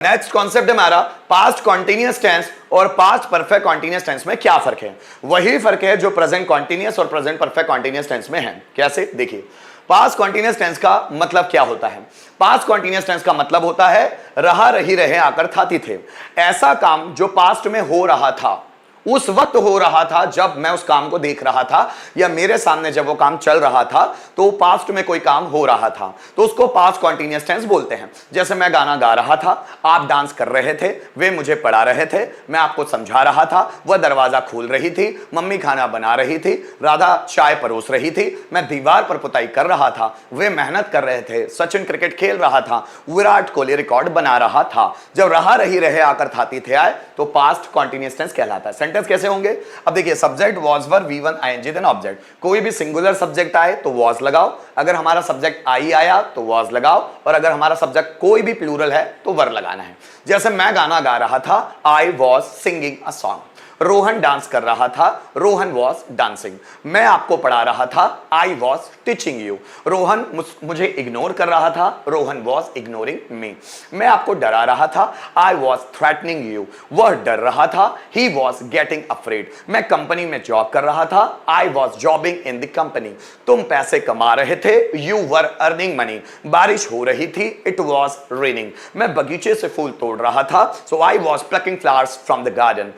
Next concept है हमारा past continuous tense और पास्ट परफेक्ट कॉन्टिन्यूअस टेंस में क्या फर्क है। वही फर्क है जो प्रेजेंट कॉन्टिन्यूअस और प्रेजेंट परफेक्ट कॉन्टिन्यूअस टेंस में है। कैसे, देखिए पास्ट कॉन्टिन्यूअस टेंस का मतलब क्या होता है। पास्ट कॉन्टिन्यूअस टेंस का मतलब होता है रहा, रही, रहे, आकर, था, थी, थे। ऐसा काम जो पास्ट में हो रहा था, उस वक्त हो रहा था जब मैं उस काम को देख रहा था, या मेरे सामने जब वो काम चल रहा था, तो पास्ट में कोई काम हो रहा था, तो उसको पास्ट कॉन्टिन्यूअस टेंस बोलते हैं। जैसे मैं गाना गा रहा था, आप डांस कर रहे थे, वे मुझे पढ़ा रहे थे, मैं आपको समझा रहा था, वह दरवाजा खोल रही थी, मम्मी खाना बना रही थी, राधा चाय परोस रही थी, मैं दीवार पर पुताई कर रहा था, वे मेहनत कर रहे थे, सचिन क्रिकेट खेल रहा था, विराट कोहली रिकॉर्ड बना रहा था। जब रहा, रही, रहे, आकर, था, थी, थे आए तो पास्ट कॉन्टिन्यूअस टेंस कहलाता है। सेंटेंस कैसे होंगे, अब देखिए subject was were V one ING then object. कोई भी सिंगुलर सब्जेक्ट आए तो वाज लगाओ, अगर हमारा सब्जेक्ट आई आया तो वाज लगाओ, और अगर हमारा सब्जेक्ट कोई भी प्लूरल है तो वर लगाना है। जैसे मैं गाना गा रहा था, I was singing a song. Rohan dance कर रहा था, रोहन वॉज डांसिंग। मैं आपको पढ़ा रहा था, I was teaching you. Rohan मुझे इग्नोर कर रहा था, रोहन वॉज इग्नोरिंग मी। मैं आपको डरा रहा था, आई वॉज थ्रेटनिंग यू। वह डर रहा था, ही वॉज गेटिंग अफ्रेड। मैं कंपनी में जॉब कर रहा था, I was jobbing in the company. तुम पैसे कमा रहे थे, यू वर अर्निंग मनी। बारिश हो रही थी, इट वॉज रेनिंग। मैं बगीचे से फूल तोड़ रहा था, so I was plucking flowers from the garden.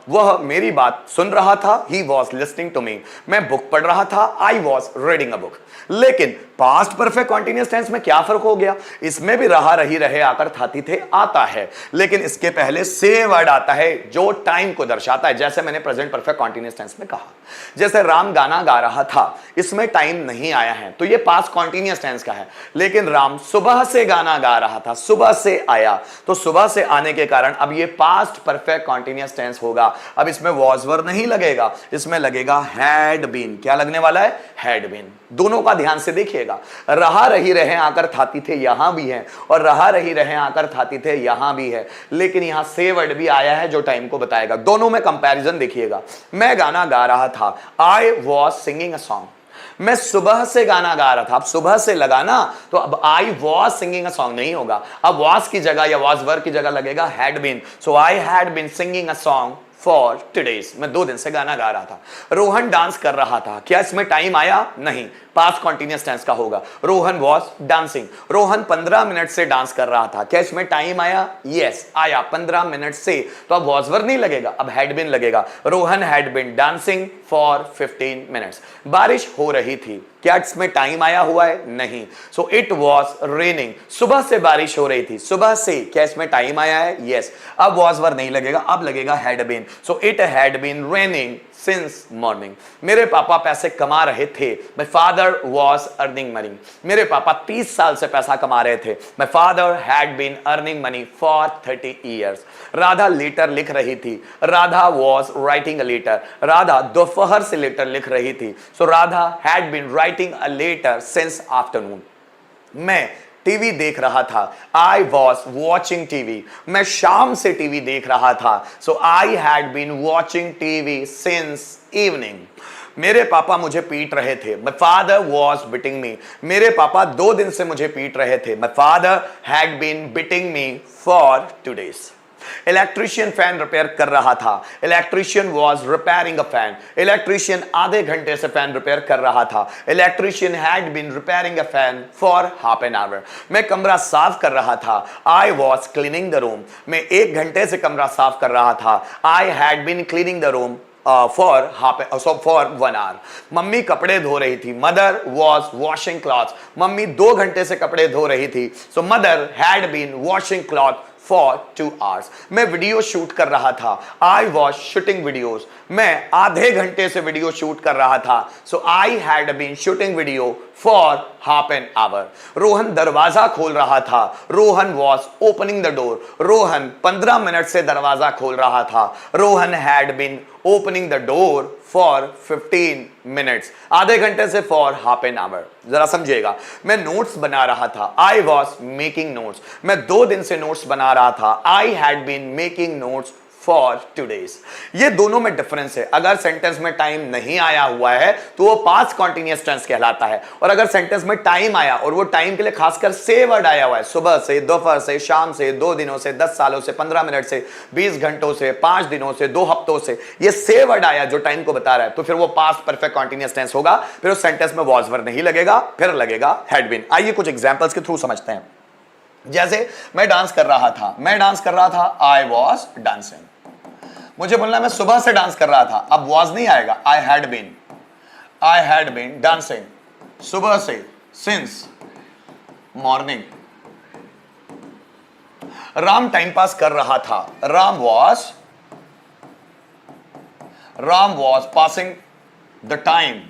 वह मेरी बात सुन रहा था, he was listening to me. मैं बुक पढ़ रहा था, I was reading a book. लेकिन पास्ट परफेक्ट कॉन्टिन्यूअस टेंस में क्या फर्क हो गया, इसमें भी रहा, रही, रहे, आकर, था, थी, थे आता है, लेकिन इसके पहले से वर्ड आता है जो टाइम को दर्शाता है। जैसे मैंने प्रेजेंट परफेक्ट कॉन्टिन्यूअस टेंस में कहा, जैसे राम गाना गा रहा था, इसमें टाइम नहीं आया है तो ये पास्ट कॉन्टिन्यूअस टेंस का है। लेकिन राम सुबह से गाना गा रहा था, सुबह से आया, तो सुबह से आने के कारण अब ये पास्ट परफेक्ट कॉन्टिन्यूअस टेंस होगा। अब इसमें वॉज वर नहीं लगेगा, इसमें लगेगा हैड बीन। क्या लगने वाला है, हैड बीन। दोनों का ध्यान से देखिएगा, रहा, रही, रहे, आकर, थाती थे यहां भी है, और रहा, रही, रहे, आकर, थाती थे यहां भी है, लेकिन यहां से वर्ड भी आया है जो टाइम को बताएगा। दोनों में कंपैरिजन देखिएगा। मैं गाना गा रहा था, I was singing a song. मैं सुबह से गाना गा रहा था, अब सुबह से लगाना तो अब I was singing a song नहीं होगा, अब वॉज की जगह या वॉज वर की जगह लगेगा had been. So I had been singing a song for two days. मैं 2 दिन से गाना गा रहा था। रोहन डांस कर रहा था, क्या इसमें टाइम आया, नहीं, पास्ट कॉन्टिन्यूअस टेंस का होगा। Rohan was dancing. Rohan 15 minute से डांस कर रहा था, क्या इसमें टाइम आया, यस आया 15 मिनट से, तो अब वॉज वर नहीं लगेगा, अब हैड बीन लगेगा। Rohan had been dancing for 15 minutes. बारिश हो रही थी, क्या इसमें टाइम आया हुआ है, नहीं, सो इट वॉज रेनिंग। सुबह से बारिश हो रही थी, सुबह से, क्या इसमें टाइम आया है, यस। अब वॉज वर नहीं लगेगा, अब लगेगा had been. So it had been raining since morning. मेरे पापा पैसे कमा रहे थे, my father was earning money. मेरे पापा 30 साल से पैसा कमा रहे थे, my father had been earning money for 30 years. Radha letter लिख रही थी, Radha was writing a letter. Radha दोपहर से लेटर लिख रही थी, so Radha had been writing a letter since afternoon. मैं टीवी देख रहा था, आई वॉज वॉचिंग टीवी। मैं शाम से टीवी देख रहा था, so I had been watching TV since evening. मेरे पापा मुझे पीट रहे थे, my father was beating me. मेरे पापा 2 दिन से मुझे पीट रहे थे, my father had been beating me for 2 days। Electrician fan repair कर रहा था, electrician was repairing a fan. Electrician आधे घंटे से फैन रिपेयर कर रहा था, electrician had been repairing a fan for half an our. मैं कमरा साफ कर रहा था, I was cleaning the room. मैं 1 घंटे से कमरा साफ कर रहा था, I had been cleaning the room for 1 hour। मम्मी कपड़े धो रही थी, मदर वॉज वॉशिंग क्लॉथ्स। मम्मी 2 घंटे से कपड़े धो रही थी, so mother had been washing cloth for 2 hours। मैं वीडियो शूट कर रहा था, आई वॉज शूटिंग वीडियोज। मैं आधे घंटे से वीडियो शूट कर रहा था, so I had been shooting video for half an hour. Rohan दरवाजा खोल रहा था, Rohan was opening the door. Rohan 15 minute से दरवाजा खोल रहा था, Rohan had been opening the door for 15 minutes. आधे घंटे से फॉर हाफ एन आवर। जरा समझिएगा, मैं नोट्स बना रहा था, आई वॉज मेकिंग नोट्स। मैं 2 दिन से नोट्स बना रहा था, I had been making notes for 2 days। ये दोनों में डिफरेंस है। अगर सेंटेंस में टाइम नहीं आया हुआ है तो वो पास्ट कॉन्टिन्यूअस टेंस कहलाता है, और अगर सेंटेंस में टाइम आया और वो टाइम के लिए खासकर से वर्ड आया हुआ है, सुबह से, दोपहर से, शाम से, 2 दिनों से, 10 सालों से, 15 मिनट से, 20 घंटों से, 5 दिनों से, 2 हफ्तों से, ये से वर्ड आया जो टाइम को बता रहा है, तो फिर वो पास्ट परफेक्ट कॉन्टिन्यूअस टेंस होगा। फिर उस सेंटेंस में वॉज वर्ब नहीं लगेगा, फिर लगेगा हैड बीन। आइए कुछ एग्जांपल्स के थ्रू समझते हैं। जैसे मैं डांस कर रहा था, आई वॉज डांसिंग। मुझे बोलना मैं सुबह से डांस कर रहा था, अब वॉज नहीं आएगा, आई हैड बीन डांसिंग सुबह से, since morning. Ram time pass कर रहा था, Ram was passing the time.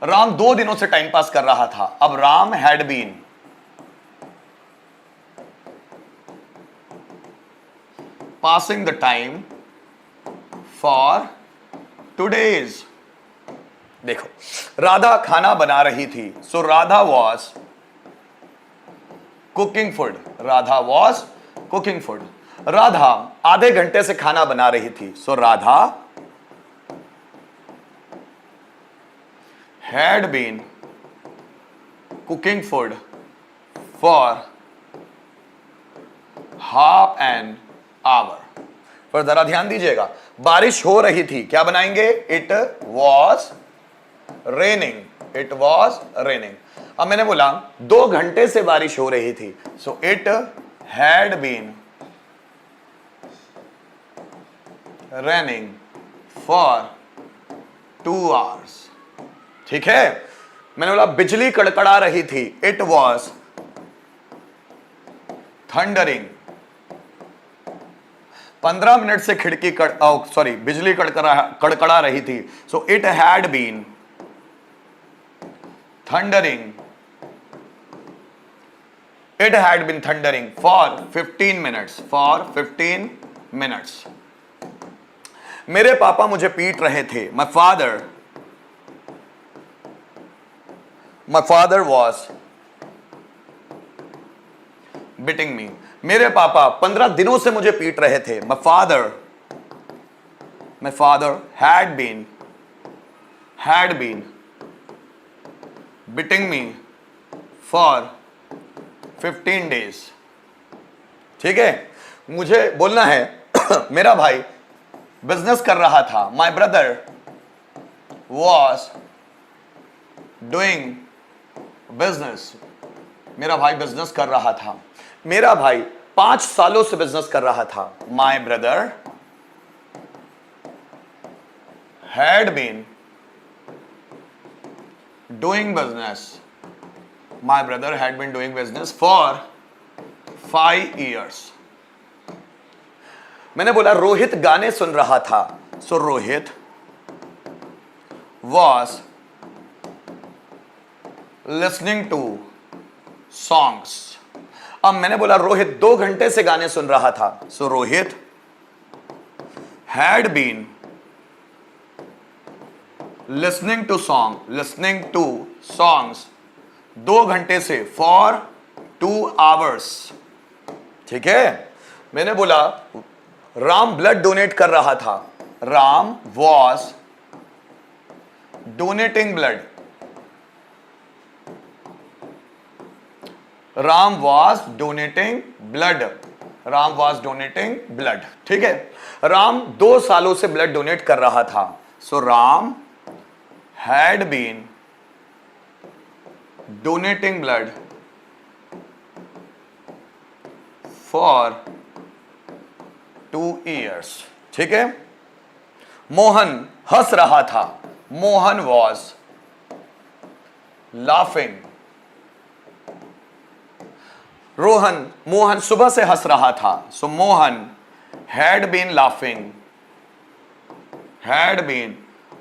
Ram 2 दिनों से टाइम पास कर रहा था, अब Ram had been passing the time for 2 days। देखो, राधा खाना बना रही थी, so Radha was cooking food. Radha आधे घंटे से खाना बना रही थी, so Radha had been cooking food for half an hour. पर जरा ध्यान दीजिएगा, बारिश हो रही थी, क्या बनाएंगे, इट वॉज रेनिंग। अब मैंने बोला 2 घंटे से बारिश हो रही थी, so it had been raining for 2 hours. ठीक है। मैंने बोला बिजली कड़कड़ा रही थी, इट वॉज थंडरिंग। 15 मिनट से बिजली कड़कड़ा रही थी, so it had been thundering for 15 minutes. मेरे पापा मुझे पीट रहे थे, my father was beating me. मेरे पापा 15 दिनों से मुझे पीट रहे थे, my father had been beating me for 15 days। ठीक है। मुझे बोलना है मेरा भाई बिजनेस कर रहा था, my brother was doing business. मेरा भाई बिजनेस कर रहा था, मेरा भाई 5 सालों से बिजनेस कर रहा था, my brother had been doing business for 5 years। मैंने बोला रोहित गाने सुन रहा था, so Rohit was listening to songs. अब मैंने बोला रोहित 2 घंटे से गाने सुन रहा था, so Rohit had been listening to songs 2 घंटे से, फॉर 2 hours। ठीक है। मैंने बोला राम ब्लड डोनेट कर रहा था, Ram was donating blood. Ram was donating blood. ठीक है। राम 2 सालों से ब्लड डोनेट कर रहा था, so Ram had been donating blood for 2 years। ठीक है। मोहन हंस रहा था, मोहन वॉज लाफिंग। मोहन सुबह से हंस रहा था, so Mohan had been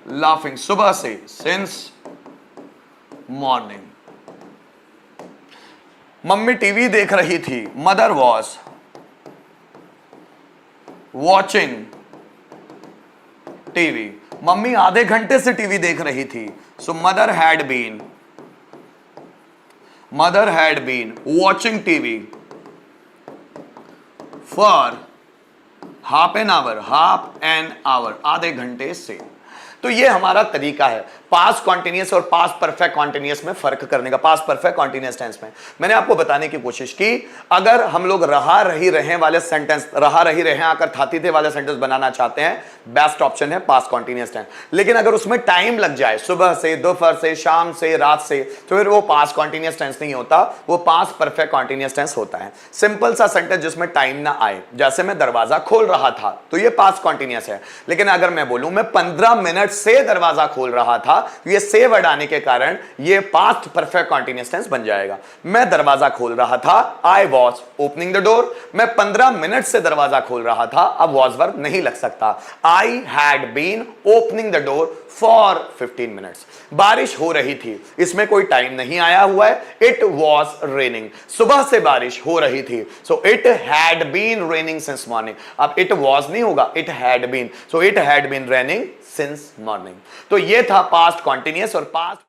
laughing सुबह से, सिंस मॉर्निंग। मम्मी टीवी देख रही थी, मदर वॉज वॉचिंग टीवी। मम्मी आधे घंटे से टीवी देख रही थी, so mother had been watching TV for half an hour, आधे घंटे से। तो ये हमारा तरीका है पास्ट कॉन्टिन्यूअस और पास्ट परफेक्ट कॉन्टिन्यूअस में फर्क करने का। पास्ट परफेक्ट कॉन्टिन्यूअस टेंस में मैंने आपको बताने की कोशिश की, अगर हम लोग रहा रही रहे वाले सेंटेंस, रहा रही रहे आकर थाती थे वाले सेंटेंस बनाना चाहते हैं, बेस्ट ऑप्शन है पास्ट कॉन्टिन्यूअस टेंस। लेकिन अगर उसमें टाइम लग जाए, सुबह से, दोपहर से, शाम से, रात से, तो फिर वो पास्ट कॉन्टिन्यूअस टेंस नहीं होता, वो पास्ट परफेक्ट कॉन्टिन्यूअस टेंस होता है। सिंपल सा सेंटेंस जिसमें टाइम ना आए, जैसे मैं दरवाजा खोल रहा था, तो ये पास्ट कॉन्टिन्यूअस है। लेकिन अगर मैं बोलूं मैं 15 मिनट से दरवाजा खोल रहा था, ये से वर्ड आने के कारण ये पास्ट परफेक्ट कॉन्टिन्यूअस टेंस बन जाएगा। मैं दरवाजा खोल रहा था, I was opening the door. मैं 15 मिनट से दरवाजा खोल रहा था, अब वॉज वर्ब नहीं लग सकता। I had been opening the door for 15 minutes. बारिश हो रही थी, इसमें कोई टाइम नहीं आया हुआ है, इट वॉज रेनिंग। सुबह से बारिश हो रही थी, so it had been raining since morning. अब इट वॉज नहीं होगा, it had been, so it had been raining since morning. तो ये था पास्ट कॉन्टिन्यूअस और पास्ट